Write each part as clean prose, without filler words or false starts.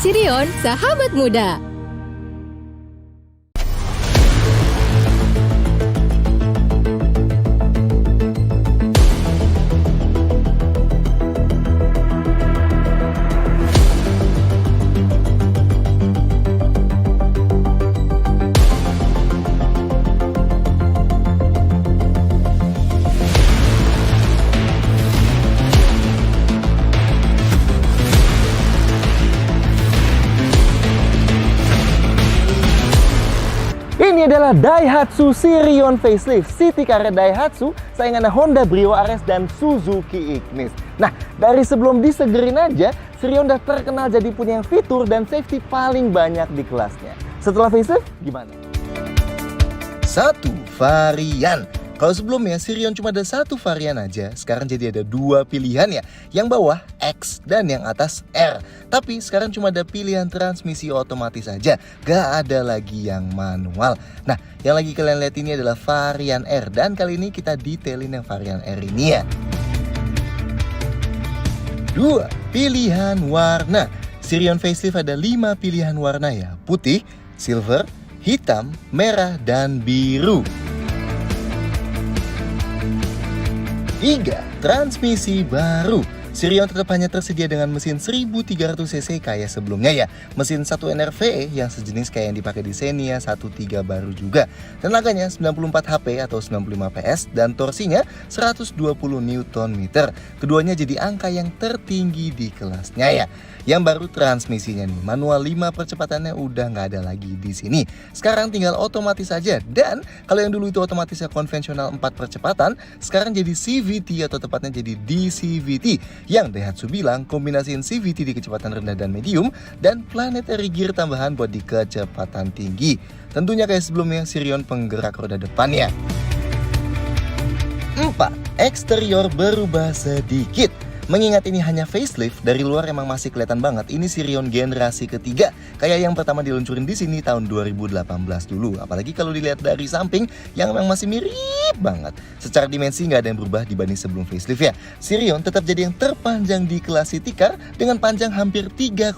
Sirion, sahabat muda. Ini adalah Daihatsu Sirion Facelift City Car Daihatsu saingan Honda Brio RS dan Suzuki Ignis. Nah, dari sebelum disegerin aja, Sirion udah terkenal jadi punya fitur dan safety paling banyak di kelasnya. Setelah facelift, gimana? 1. Varian. Kalau sebelumnya Sirion cuma ada 1 varian aja, sekarang jadi ada 2 pilihan ya. Yang bawah X dan yang atas R. Tapi sekarang cuma ada pilihan transmisi otomatis aja, gak ada lagi yang manual. Nah, yang lagi kalian lihat ini adalah varian R, dan kali ini kita detailin yang varian R ini ya. 2. Pilihan warna. Sirion Facelift ada 5 pilihan warna ya. Putih, silver, hitam, merah, dan biru. 3. Transmisi baru. Sirion tetap hanya tersedia dengan mesin 1300cc kayak sebelumnya ya. Mesin 1 NRVE yang sejenis kayak yang dipakai di Xenia 13 baru juga. Tenaganya 94 HP atau 95 PS dan torsinya 120 Nm. Keduanya jadi angka yang tertinggi di kelasnya ya. Yang baru transmisinya nih, manual 5 percepatannya udah nggak ada lagi di sini. Sekarang tinggal otomatis aja. Dan kalau yang dulu itu otomatisnya konvensional 4 percepatan, sekarang jadi CVT atau tepatnya jadi DCVT. Yang Daihatsu bilang kombinasiin CVT di kecepatan rendah dan medium dan planetary gear tambahan buat di kecepatan tinggi. Tentunya kayak sebelumnya Sirion penggerak roda depan ya. 4. Eksterior berubah sedikit. Mengingat ini hanya facelift, dari luar emang masih kelihatan banget ini Sirion generasi ketiga. Kayak yang pertama diluncurin di sini tahun 2018 dulu. Apalagi kalau dilihat dari samping yang memang masih mirip banget. Secara dimensi nggak ada yang berubah dibanding sebelum facelift ya. Sirion tetap jadi yang terpanjang di kelas City Car dengan panjang hampir 3,9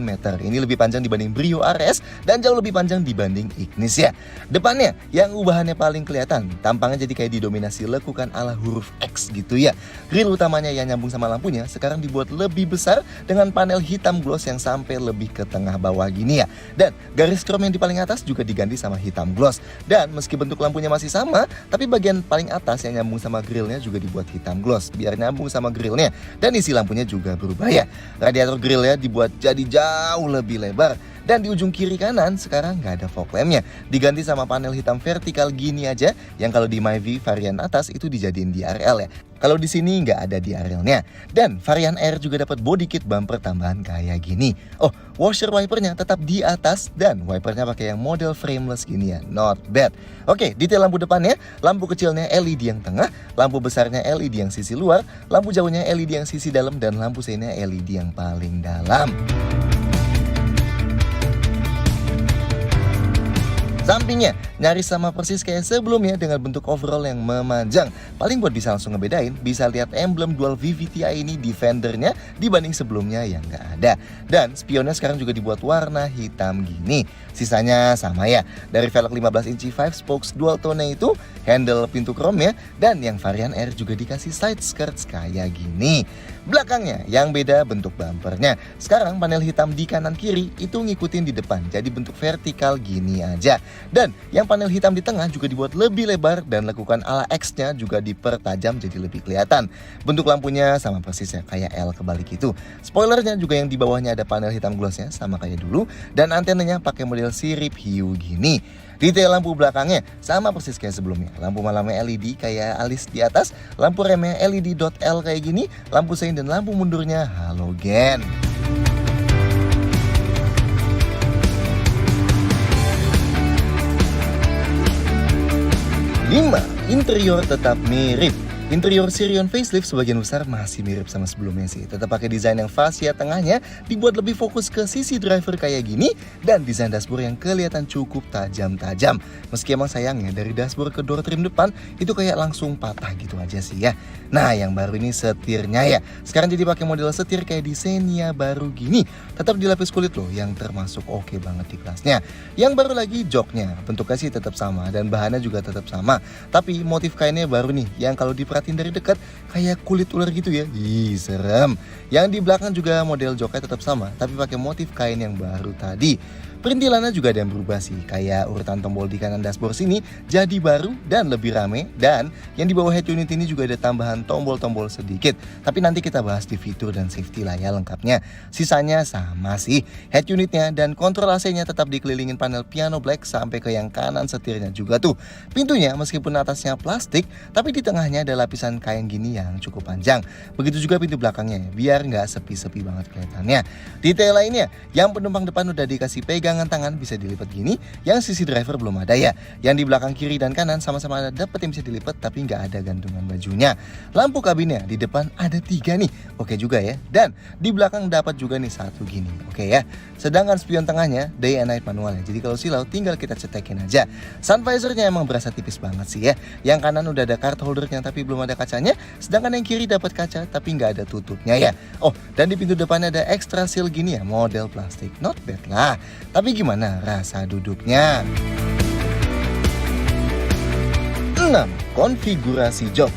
meter. Ini lebih panjang dibanding Brio RS dan jauh lebih panjang dibanding Ignis ya. Depannya yang ubahannya paling kelihatan, tampangnya jadi kayak didominasi lekukan ala huruf X gitu ya. Grill utamanya yang nyambung sama lampunya sekarang dibuat lebih besar dengan panel hitam gloss yang sampai lebih ke tengah bawah gini ya. Dan garis chrome yang di paling atas juga diganti sama hitam gloss. Dan meski bentuk lampunya masih sama, tapi bagian paling atas yang nyambung sama grillnya juga dibuat hitam gloss biar nyambung sama grillnya. Dan isi lampunya juga berubah ya. Radiator grillnya dibuat jadi jauh lebih lebar. Dan di ujung kiri kanan sekarang nggak ada fog lampnya, diganti sama panel hitam vertikal gini aja, yang kalau di Myvi varian atas itu dijadiin DRL ya. Kalau di sini nggak ada DRL-nya. Dan varian R juga dapat body kit bumper tambahan kayak gini. Oh, washer wipernya tetap di atas dan wipernya pakai yang model frameless gini ya, not bad. Oke, detail lampu depannya, lampu kecilnya LED yang tengah, lampu besarnya LED yang sisi luar, lampu jauhnya LED yang sisi dalam, dan lampu seinnya LED yang paling dalam. Sampingnya nyaris sama persis kayak sebelumnya dengan bentuk overall yang memanjang. Paling buat bisa langsung ngebedain, bisa lihat emblem dual VVTi ini di fendernya dibanding sebelumnya yang nggak ada. Dan spionnya sekarang juga dibuat warna hitam gini. Sisanya sama ya, dari velg 15 inci 5 spokes dual tone itu, handle pintu chrome ya, dan yang varian R juga dikasih side skirts kayak gini. Belakangnya yang beda bentuk bumpernya. Sekarang panel hitam di kanan kiri itu ngikutin di depan, jadi bentuk vertikal gini aja. Dan yang panel hitam di tengah juga dibuat lebih lebar dan lekukan ala X-nya juga dipertajam jadi lebih kelihatan. Bentuk lampunya sama persis ya, kayak L kebalik itu. Spoilernya juga yang di bawahnya ada panel hitam glossnya sama kayak dulu, dan antenanya pakai model sirip hiu gini. Detail lampu belakangnya sama persis kayak sebelumnya. Lampu malamnya LED kayak alis di atas, lampu remnya LED dot L kayak gini, lampu sein dan lampu mundurnya halogen. Interior tetap mirip. Interior Sirion facelift sebagian besar masih mirip sama sebelumnya sih. Tetap pakai desain yang fascia tengahnya dibuat lebih fokus ke sisi driver kayak gini, dan desain dashboard yang kelihatan cukup tajam-tajam. Meski emang sayangnya dari dashboard ke door trim depan itu kayak langsung patah gitu aja sih ya. Nah, yang baru ini setirnya ya. Sekarang jadi pakai model setir kayak di Xenia baru gini. Tetap dilapis kulit loh, yang termasuk oke banget di kelasnya. Yang baru lagi joknya, bentuknya sih tetap sama dan bahannya juga tetap sama. Tapi motif kainnya baru nih, yang kalau diperhatiin dari dekat kayak kulit ular gitu ya. Ih, serem. Yang di belakang juga model joknya tetap sama, tapi pakai motif kain yang baru tadi. Perintilannya juga ada yang berubah sih, kayak urutan tombol di kanan dashboard sini jadi baru dan lebih rame, dan yang di bawah head unit ini juga ada tambahan tombol-tombol sedikit. Tapi nanti kita bahas di fitur dan safety lah ya lengkapnya. Sisanya sama sih, head unitnya dan kontrol AC-nya tetap dikelilingin panel piano black sampai ke yang kanan setirnya juga tuh. Pintunya meskipun atasnya plastik, tapi di tengahnya ada lapisan kain gini yang cukup panjang. Begitu juga pintu belakangnya, biar nggak sepi-sepi banget kelihatannya. Detail lainnya, yang penumpang depan udah dikasih pegangan tangan bisa dilipat gini, yang sisi driver belum ada ya. Yang di belakang kiri dan kanan sama-sama ada dapet yang bisa dilipat, tapi nggak ada gantungan bajunya. Lampu kabinnya di depan ada 3 nih, oke juga ya. Dan di belakang dapat juga nih 1 gini, oke ya. Sedangkan spion tengahnya day and night manual ya, jadi kalau silau tinggal kita cetekin aja. Sun visornya emang berasa tipis banget sih ya. Yang kanan udah ada card holdernya tapi belum ada kacanya, sedangkan yang kiri dapat kaca tapi nggak ada tutupnya ya. Oh, dan di pintu depannya ada extra seal gini ya, model plastik, not bad lah. Tapi gimana rasa duduknya? 6. Konfigurasi jok.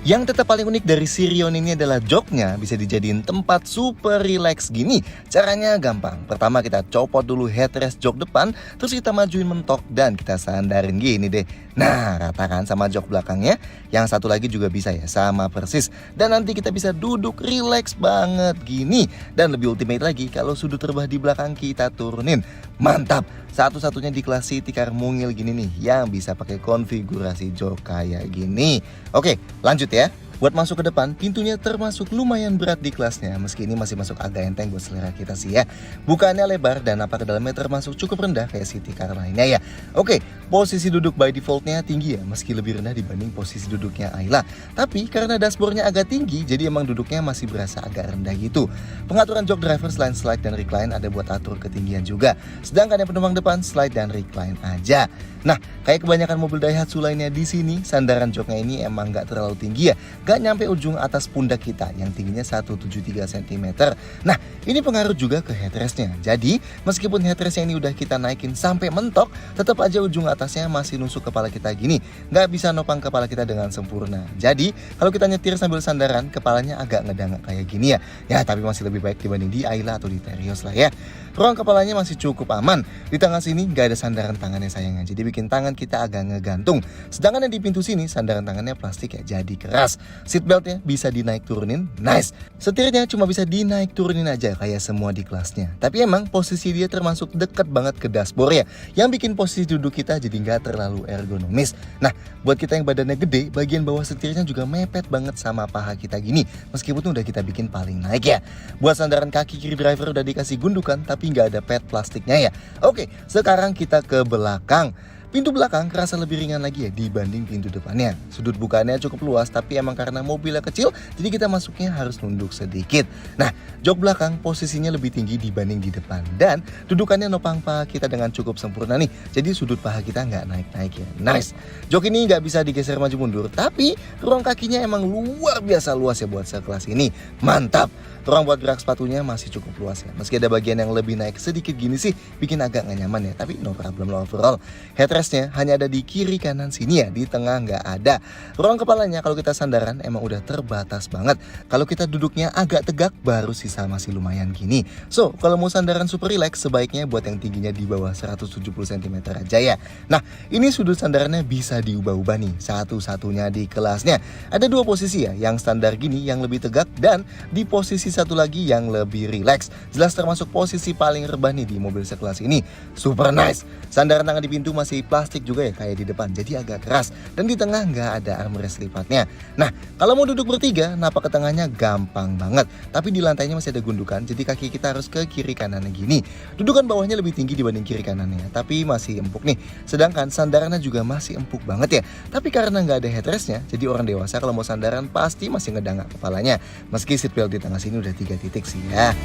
Yang tetap paling unik dari Sirion ini adalah joknya bisa dijadiin tempat super relax gini. Caranya gampang. Pertama kita copot dulu headrest jok depan, terus kita majuin mentok dan kita sandarin gini deh. Nah, ratakan sama jok belakangnya. Yang satu lagi juga bisa ya, sama persis. Dan nanti kita bisa duduk relax banget gini. Dan lebih ultimate lagi kalau sudut rebah di belakang kita turunin. Mantap. Satu-satunya di kelas city car mungil gini nih yang bisa pakai konfigurasi jok kayak gini. Oke, lanjut ya. Buat masuk ke depan, pintunya termasuk lumayan berat di kelasnya. Meski ini masih masuk agak enteng buat selera kita sih ya. Bukannya lebar dan apa ke dalamnya termasuk cukup rendah kayak city car lainnya ya. Oke, posisi duduk by defaultnya tinggi ya, meski lebih rendah dibanding posisi duduknya Ayla. Tapi karena dashboardnya agak tinggi, jadi emang duduknya masih berasa agak rendah gitu. Pengaturan jok driver selain slide dan recline ada buat atur ketinggian juga. Sedangkan yang penumpang depan slide dan recline aja. Nah, kayak kebanyakan mobil Daihatsu lainnya di sini, sandaran joknya ini emang nggak terlalu tinggi ya. Gak nyampe ujung atas pundak kita yang tingginya 173 cm. Nah, ini pengaruh juga ke headrestnya. Jadi, meskipun headrestnya ini udah kita naikin sampai mentok, tetap aja ujung atasnya masih nusuk kepala kita gini. Gak bisa nopang kepala kita dengan sempurna. Jadi, kalau kita nyetir sambil sandaran, kepalanya agak ngedangak kayak gini ya. Ya, tapi masih lebih baik dibanding di Ayla atau di Terios lah ya. Ruang kepalanya masih cukup aman. Di tengah sini gak ada sandaran tangannya sayangnya, jadi bikin tangan kita agak ngegantung. Sedangkan yang di pintu sini sandaran tangannya plastik ya, jadi keras. Seatbeltnya bisa dinaik turunin, nice. Setirnya cuma bisa dinaik turunin aja kayak semua di kelasnya. Tapi emang posisi dia termasuk deket banget ke dashboard ya, yang bikin posisi duduk kita jadi gak terlalu ergonomis. Nah, buat kita yang badannya gede, bagian bawah setirnya juga mepet banget sama paha kita gini, meskipun udah kita bikin paling naik ya. Buat sandaran kaki kiri driver udah dikasih gundukan, tapi nggak ada pad plastiknya ya. Oke, sekarang kita ke belakang. Pintu belakang kerasa lebih ringan lagi ya dibanding pintu depannya. Sudut bukanya cukup luas, tapi emang karena mobilnya kecil, jadi kita masuknya harus nunduk sedikit. Nah, jok belakang posisinya lebih tinggi dibanding di depan, dan dudukannya nopang paha kita dengan cukup sempurna nih. Jadi sudut paha kita nggak naik-naik ya. Nice. Jok ini nggak bisa digeser maju mundur, tapi ruang kakinya emang luar biasa luas ya buat sekelas ini. Mantap. Ruang buat gerak sepatunya masih cukup luas ya. Meski ada bagian yang lebih naik sedikit gini sih, bikin agak gak nyaman ya. Tapi no problem lah overall. Headrestnya hanya ada di kiri kanan sini ya, di tengah nggak ada. Ruang kepalanya kalau kita sandaran emang udah terbatas banget. Kalau kita duduknya agak tegak, baru sisa masih lumayan gini. So, kalau mau sandaran super relax, sebaiknya buat yang tingginya di bawah 170 cm aja ya. Nah, ini sudut sandarannya bisa diubah-ubah nih, satu-satunya di kelasnya. Ada 2 posisi ya, yang standar gini, yang lebih tegak, dan di posisi satu lagi yang lebih rileks. Jelas termasuk posisi paling rebah nih di mobil sekelas ini. Super nice. Sandaran tangan di pintu masih plastik juga ya kayak di depan, jadi agak keras. Dan di tengah nggak ada armrest lipatnya. Nah, kalau mau duduk bertiga, napak ke tengahnya gampang banget. Tapi di lantainya masih ada gundukan, jadi kaki kita harus ke kiri kanannya gini. Dudukan bawahnya lebih tinggi dibanding kiri kanannya, tapi masih empuk nih. Sedangkan sandarannya juga masih empuk banget ya. Tapi karena nggak ada headrestnya, jadi orang dewasa kalau mau sandaran pasti masih ngedangak kepalanya. Meski seatbelt di tengah sini udah 3 titik sih ya.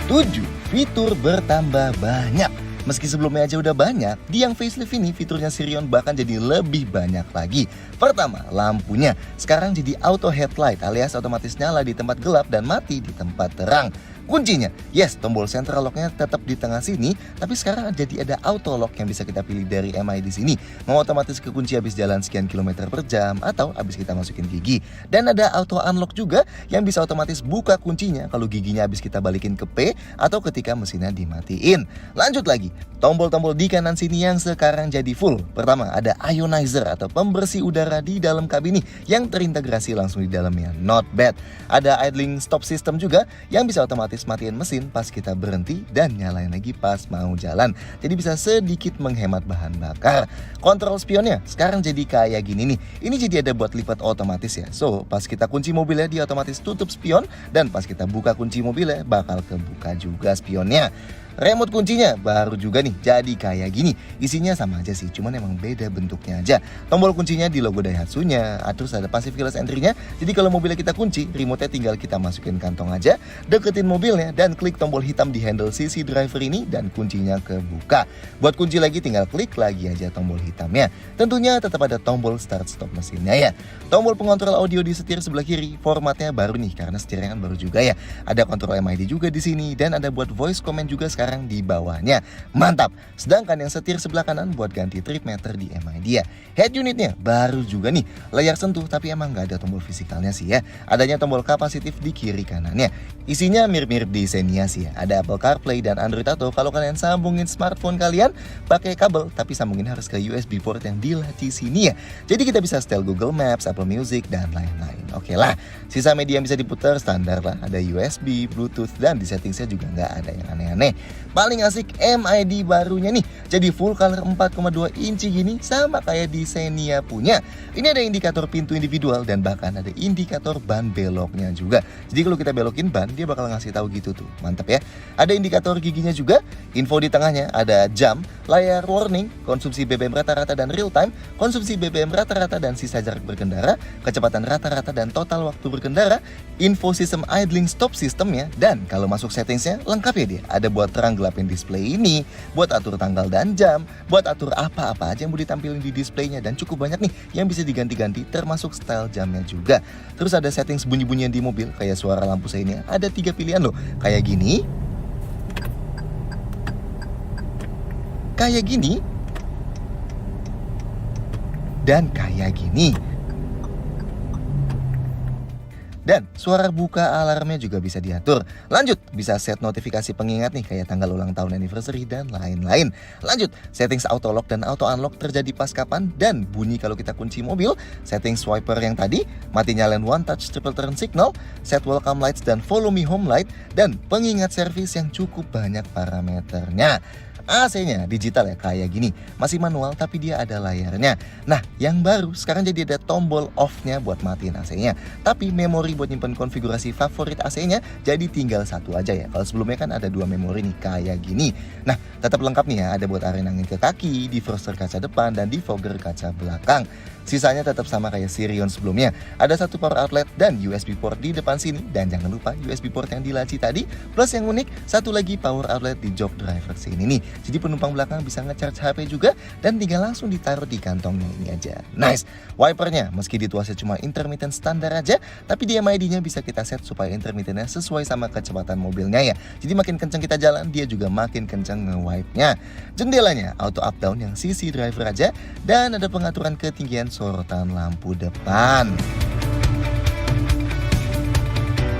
7. Fitur bertambah banyak. Meski sebelumnya aja udah banyak, di yang facelift ini fiturnya Sirion bahkan jadi lebih banyak lagi. Pertama, lampunya. Sekarang jadi auto headlight alias otomatis nyala di tempat gelap dan mati di tempat terang. Kuncinya, yes, tombol central locknya tetap di tengah sini, tapi sekarang jadi ada auto lock yang bisa kita pilih dari MI di sini. Mau otomatis kekunci habis jalan sekian kilometer per jam atau habis kita masukin gigi. Dan ada auto unlock juga yang bisa otomatis buka kuncinya kalau giginya habis kita balikin ke P atau ketika mesinnya dimatiin. Lanjut lagi, tombol-tombol di kanan sini yang sekarang jadi full. Pertama, ada ionizer atau pembersih udara di dalam kabin nih yang terintegrasi langsung di dalamnya. Not bad. Ada idling stop system juga yang bisa otomatis matiin mesin pas kita berhenti dan nyalain lagi pas mau jalan. Jadi bisa sedikit menghemat bahan bakar. Kontrol spionnya sekarang jadi kayak gini nih. Ini jadi ada buat lipat otomatis ya. So, pas kita kunci mobilnya dia otomatis tutup spion dan pas kita buka kunci mobilnya bakal kebuka juga spionnya. Remote kuncinya baru juga nih, jadi kayak gini. Isinya sama aja sih, cuman emang beda bentuknya aja. Tombol kuncinya di logo Daihatsu-nya, terus ada passive keyless entry-nya. Jadi kalau mobilnya kita kunci, remote-nya tinggal kita masukin kantong aja, deketin mobilnya, dan klik tombol hitam di handle sisi driver ini, dan kuncinya kebuka. Buat kunci lagi tinggal klik lagi aja tombol hitamnya. Tentunya tetap ada tombol start stop mesinnya ya. Tombol pengontrol audio di setir sebelah kiri, formatnya baru nih, karena setirnya kan baru juga ya. Ada kontrol MID juga di sini, dan ada buat voice command juga sekarang di bawahnya. Mantap. Sedangkan yang setir sebelah kanan buat ganti trip meter di MID ya. Head unitnya baru juga nih. Layar sentuh tapi emang nggak ada tombol fisikalnya sih ya. Adanya tombol kapasitif di kiri kanannya. Isinya mirip-mirip di Xenia sih ya. Ada Apple CarPlay dan Android Auto kalau kalian sambungin smartphone kalian pakai kabel, tapi sambungin harus ke USB port yang di sini ya. Jadi kita bisa setel Google Maps, Apple Music dan lain-lain. Oke lah. Sisa media yang bisa diputar standar lah. Ada USB, Bluetooth dan di settingsnya juga nggak ada yang aneh-aneh. Paling asik MID barunya nih. Jadi full color 4,2 inci gini sama kayak di Xenia punya. Ini ada indikator pintu individual dan bahkan ada indikator ban beloknya juga. Jadi kalau kita belokin ban dia bakal ngasih tahu gitu tuh. Mantap ya. Ada indikator giginya juga. Info di tengahnya ada jam, layar warning, konsumsi BBM rata-rata dan real time, konsumsi BBM rata-rata dan sisa jarak berkendara, kecepatan rata-rata dan total waktu berkendara, info sistem idling stop sistemnya, dan kalau masuk settingsnya lengkap ya dia. Ada buat terang gelapin display ini, buat atur tanggal dan jam, buat atur apa-apa aja yang mau ditampilin di displaynya, dan cukup banyak nih yang bisa diganti-ganti termasuk style jamnya juga. Terus ada settings bunyi-bunyian di mobil kayak suara lampu seinnya, ada 3 pilihan loh, kayak gini, kayak gini, dan kayak gini. Dan suara buka alarmnya juga bisa diatur. Lanjut, bisa set notifikasi pengingat nih kayak tanggal ulang tahun anniversary dan lain-lain. Lanjut, settings auto lock dan auto unlock terjadi pas kapan dan bunyi kalau kita kunci mobil. Settings swiper yang tadi, mati nyalain one touch triple turn signal, set welcome lights dan follow me home light, dan pengingat servis yang cukup banyak parameternya. AC-nya digital ya kayak gini, masih manual tapi dia ada layarnya. Nah yang baru sekarang jadi ada tombol off-nya buat matiin AC-nya, tapi memori buat nyimpen konfigurasi favorit AC-nya jadi tinggal satu aja ya. Kalau sebelumnya kan ada 2 memori nih kayak gini. Nah tetap lengkap nih ya, ada buat aren angin ke kaki, defroster kaca depan dan defogger kaca belakang. Sisanya tetap sama kayak Sirion sebelumnya. Ada 1 power outlet dan USB port di depan sini. Dan jangan lupa USB port yang di laci tadi. Plus yang unik, 1 lagi power outlet di jok driver sini nih. Jadi penumpang belakang bisa nge-charge HP juga. Dan tinggal langsung ditaruh di kantongnya ini aja. Nice. Wipernya meski dituasnya cuma intermittent standar aja, tapi di MID-nya bisa kita set supaya intermittentnya sesuai sama kecepatan mobilnya ya. Jadi makin kenceng kita jalan, dia juga makin kenceng nge-wipe-nya. Jendelanya auto up down yang sisi driver aja. Dan ada pengaturan ketinggian sorotan lampu depan.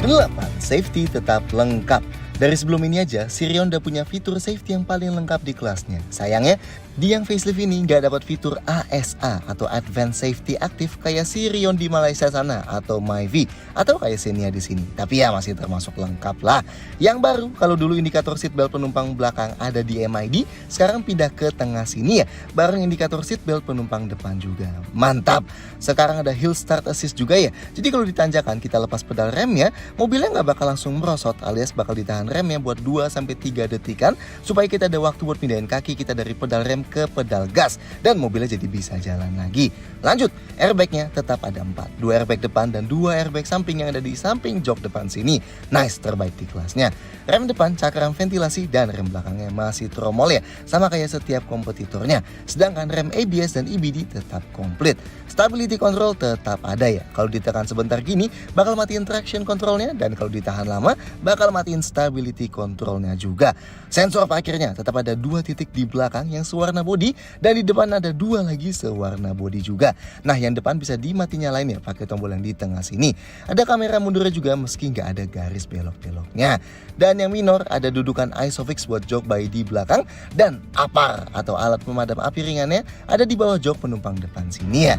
8. Safety tetap lengkap. Dari sebelum ini aja, Sirion udah punya fitur safety yang paling lengkap di kelasnya. Sayangnya, di yang facelift ini nggak dapat fitur ASA atau Advanced Safety Active kayak Sirion di Malaysia sana atau Myvi atau kayak Xenia di sini. Tapi ya masih termasuk lengkap lah. Yang baru, kalau dulu indikator seatbelt penumpang belakang ada di MID, sekarang pindah ke tengah sini ya, bareng indikator seatbelt penumpang depan juga. Mantap! Sekarang ada Hill Start Assist juga ya. Jadi kalau ditanjakan kita lepas pedal remnya, mobilnya nggak bakal langsung merosot alias bakal ditahan remnya buat 2-3 detikan supaya kita ada waktu buat pindahin kaki kita dari pedal rem ke pedal gas dan mobilnya jadi bisa jalan lagi. Lanjut, airbagnya tetap ada 4, 2 airbag depan dan 2 airbag samping yang ada di samping jok depan sini. Nice, terbaik di kelasnya. Rem depan cakram ventilasi dan rem belakangnya masih tromol ya, sama kayak setiap kompetitornya. Sedangkan rem ABS dan EBD tetap komplit. Stability control tetap ada ya. Kalau ditekan sebentar gini bakal matiin traction controlnya, dan kalau ditahan lama bakal matiin stability controlnya juga. Sensor parkirnya tetap ada 2 titik di belakang yang sewarna bodi, dan di depan ada 2 lagi sewarna bodi juga. Nah, yang depan bisa dimati nyalain ya pakai tombol yang di tengah sini. Ada kamera mundurnya juga meski nggak ada garis belok-beloknya. Dan yang minor ada dudukan ISOFIX buat jok bayi di belakang, dan APAR atau alat pemadam api ringannya ada di bawah jok penumpang depan sini ya.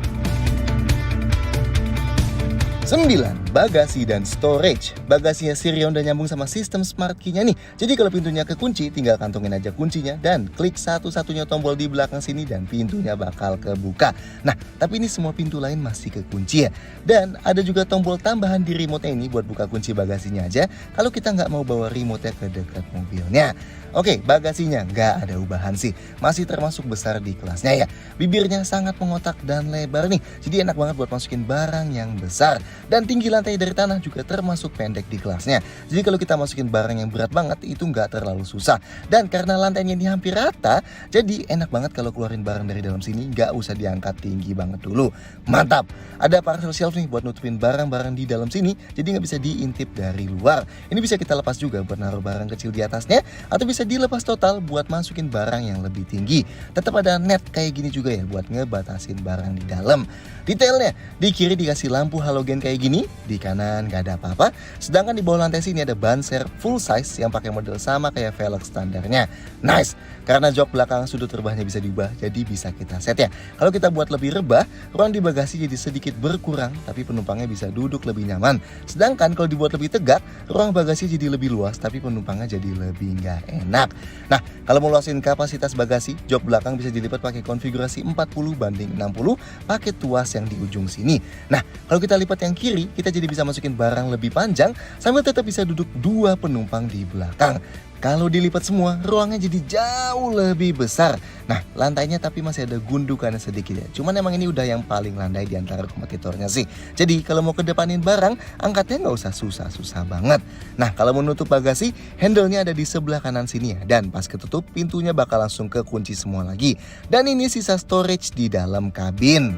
9. Bagasi dan storage. Bagasinya Sirion udah nyambung sama sistem smart key-nya nih. Jadi kalau pintunya kekunci, tinggal kantongin aja kuncinya dan klik satu-satunya tombol di belakang sini dan pintunya bakal kebuka. Nah, tapi ini semua pintu lain masih kekunci ya. Dan ada juga tombol tambahan di remote-nya ini buat buka kunci bagasinya aja kalau kita nggak mau bawa remote-nya ke dekat mobilnya. Oke, bagasinya nggak ada ubahan sih. Masih termasuk besar di kelasnya ya. Bibirnya sangat mengotak dan lebar nih. Jadi enak banget buat masukin barang yang besar. Dan tinggi lantai dari tanah juga termasuk pendek di kelasnya. Jadi kalau kita masukin barang yang berat banget itu nggak terlalu susah. Dan karena lantainya ini hampir rata, jadi enak banget kalau keluarin barang dari dalam sini nggak usah diangkat tinggi banget dulu. Mantap! Ada parcel shelf nih buat nutupin barang-barang di dalam sini, jadi nggak bisa diintip dari luar. Ini bisa kita lepas juga buat naruh barang kecil di atasnya, atau bisa dilepas total buat masukin barang yang lebih tinggi. Tetap ada net kayak gini juga ya buat ngebatasin barang di dalam. Detailnya, di kiri dikasih lampu halogen kayak gini, di kanan gak ada apa-apa. Sedangkan di bawah lantai sini ada ban ser full size yang pakai model sama kayak velg standarnya. Nice! Karena jok belakang sudut rebahnya bisa diubah, jadi bisa kita set ya. Kalau kita buat lebih rebah, ruang di bagasi jadi sedikit berkurang, tapi penumpangnya bisa duduk lebih nyaman. Sedangkan kalau dibuat lebih tegak, ruang bagasi jadi lebih luas, tapi penumpangnya jadi lebih nggak enak. Nah, kalau mau luasin kapasitas bagasi, jok belakang bisa dilipat pakai konfigurasi 40/60 pakai tuas yang di ujung sini. Nah, kalau kita lipat yang kiri, kita jadi bisa masukin barang lebih panjang sambil tetap bisa duduk 2 penumpang di belakang. Kalau dilipat semua, ruangnya jadi jauh lebih besar. Nah, lantainya tapi masih ada gundukannya sedikit ya. Cuman emang ini udah yang paling landai di antara kompetitornya sih. Jadi kalau mau kedepanin barang, angkatnya nggak usah susah-susah banget. Nah, kalau mau nutup bagasi, handle-nya ada di sebelah kanan sini ya. Dan pas ketutup, pintunya bakal langsung kekunci semua lagi. Dan ini sisa storage di dalam kabin.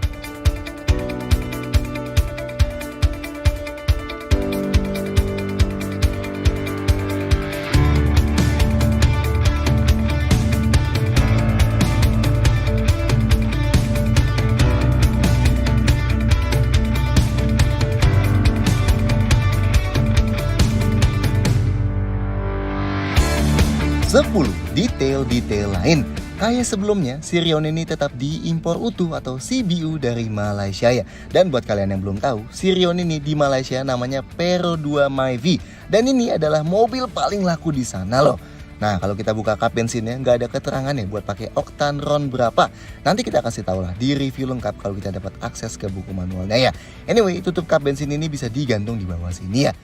10. Detail-detail lain. Kayak sebelumnya, Sirion ini tetap diimpor utuh atau CBU dari Malaysia ya. Dan buat kalian yang belum tahu, Sirion ini di Malaysia namanya Peero 2 Myvi. Dan ini adalah mobil paling laku di sana loh. Nah, kalau kita buka kap bensinnya nggak ada keterangannya buat pakai oktan RON berapa. Nanti kita kasih tahu lah di review lengkap kalau kita dapat akses ke buku manualnya ya. Anyway, tutup kap bensin ini bisa digantung di bawah sini ya.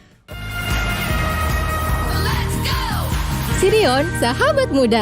Sirion, sahabat muda.